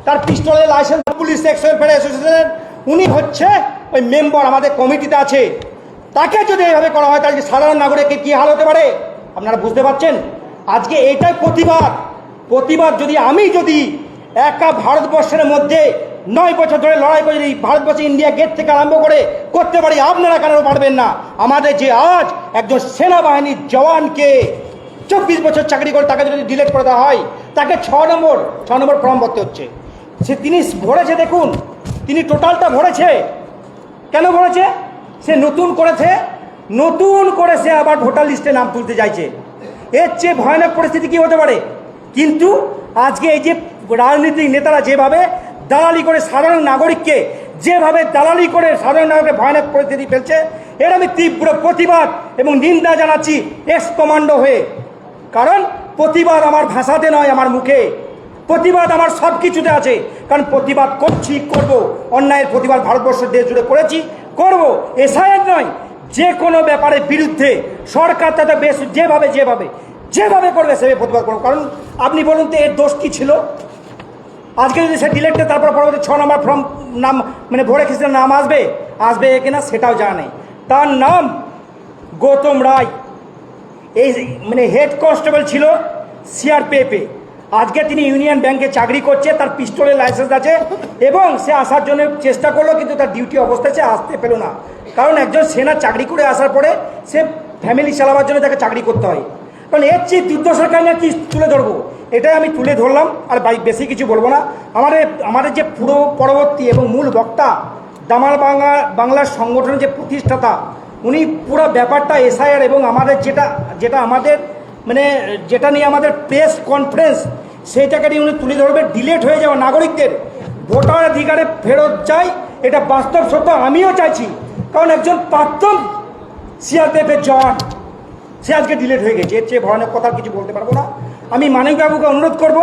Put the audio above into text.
তার পিস্তলের licence, police welfare অ্যাসোসিয়েশনের উনি হচ্ছে ওই মেম্বার, আমাদের কমিটিতে আছে। তাকে যদি এইভাবে করা হয় তাহলে সাধারণ নাগরিকের কী হাল হতে পারে আপনারা বুঝতে পারছেন। আজকে এটাই প্রতিবাদ যদি একা ভারতবর্ষের মধ্যে 9 বছর ধরে লড়াই করে যদি ভারতবর্ষে ইন্ডিয়া গেট থেকে আরম্ভ করে করতে পারি, আপনারা কেন পারবেন না? আমাদের যে আজ একজন সেনাবাহিনীর জওয়ানকে 24 বছর চাকরি করে তাকে যদি ডিলেট করে দেওয়া হয়, তাকে 6 নম্বর ফর্ম ভরতে হচ্ছে। তিনি ভরেছে, দেখুন তিনি টোটালটা ভরেছে। কেন ভরেছে? সে নতুন করে সে আবার ভোটার লিস্টে নাম তুলতে চাইছে। এর চেয়ে ভয়ানক পরিস্থিতি কী হতে পারে? কিন্তু আজকে এই যে রাজনৈতিক নেতারা যেভাবে দালালি করে সাধারণ নাগরিককে ভয়ানক পরিস্থিতি ফেলছে, এর আমি তীব্র প্রতিবাদ এবং নিন্দা জানাচ্ছি এক্স কমান্ডো হয়ে। কারণ প্রতিবাদ আমার ভাষাতে নয়, আমার মুখে। প্রতিবাদ আমার সব কিছুতে আছে। কারণ প্রতিবাদ করব, অন্যায়ের প্রতিবাদ ভারতবর্ষের দেশ জুড়ে করেছি, করব। এসআইআর নয়, যে কোনো ব্যাপারের বিরুদ্ধে সরকার তাতে বেশ যেভাবে করবে সেভাবে প্রতিবাদ করবো। কারণ আপনি বলুন তো, এর দোষ কী ছিল? আজকে যদি সে ডিলেক্টে তারপর পরবর্তী 6 নম্বর ফর্ম নাম ভরে খিস্টের নাম আসবে কিনা সেটাও জানা নেই। তার নাম গৌতম রায়, এই হেড কনস্টেবল ছিল সিআরপিএফে। আজকে তিনি ইউনিয়ন ব্যাংকে চাকরি করছে, তার পিস্তলের লাইসেন্স আছে এবং সে আসার জন্য চেষ্টা করলো, কিন্তু তার ডিউটি অবস্থায় সে আসতে পেল না। কারণ একজন সেনা চাকরি করে আসার পরে সে ফ্যামিলি চালাবার জন্য তাকে চাকরি করতে হয়। কারণ এর চেয়ে দুর্দশার কাহিনী কি তুলে ধরবো? এটাই আমি তুলে ধরলাম, আর বেশি কিছু বলবো না। আমাদের যে পুরো পরবর্তী এবং মূল বক্তা, দামাল বাংলার সংগঠনের যে প্রতিষ্ঠাতা, উনি পুরো ব্যাপারটা এসআইআর এবং আমাদের যেটা আমাদের যেটা নিয়ে আমাদের প্রেস কনফারেন্স, সেইটাকে নিয়ে উনি তুলে ধরবে। ডিলেট হয়ে যাওয়া নাগরিকদের ভোটার অধিকারে ফেরত চাই, এটা বাস্তব সত্য, আমিও চাইছি। কারণ একজন প্রাক্তন সিআরপিএফের জওয়ান, সে আজকে ডিলেট হয়ে গেছে। এর চেয়ে ভয়ানক কথা কিছু বলতে পারবো না। আমি মানিকবাবুকে অনুরোধ করব,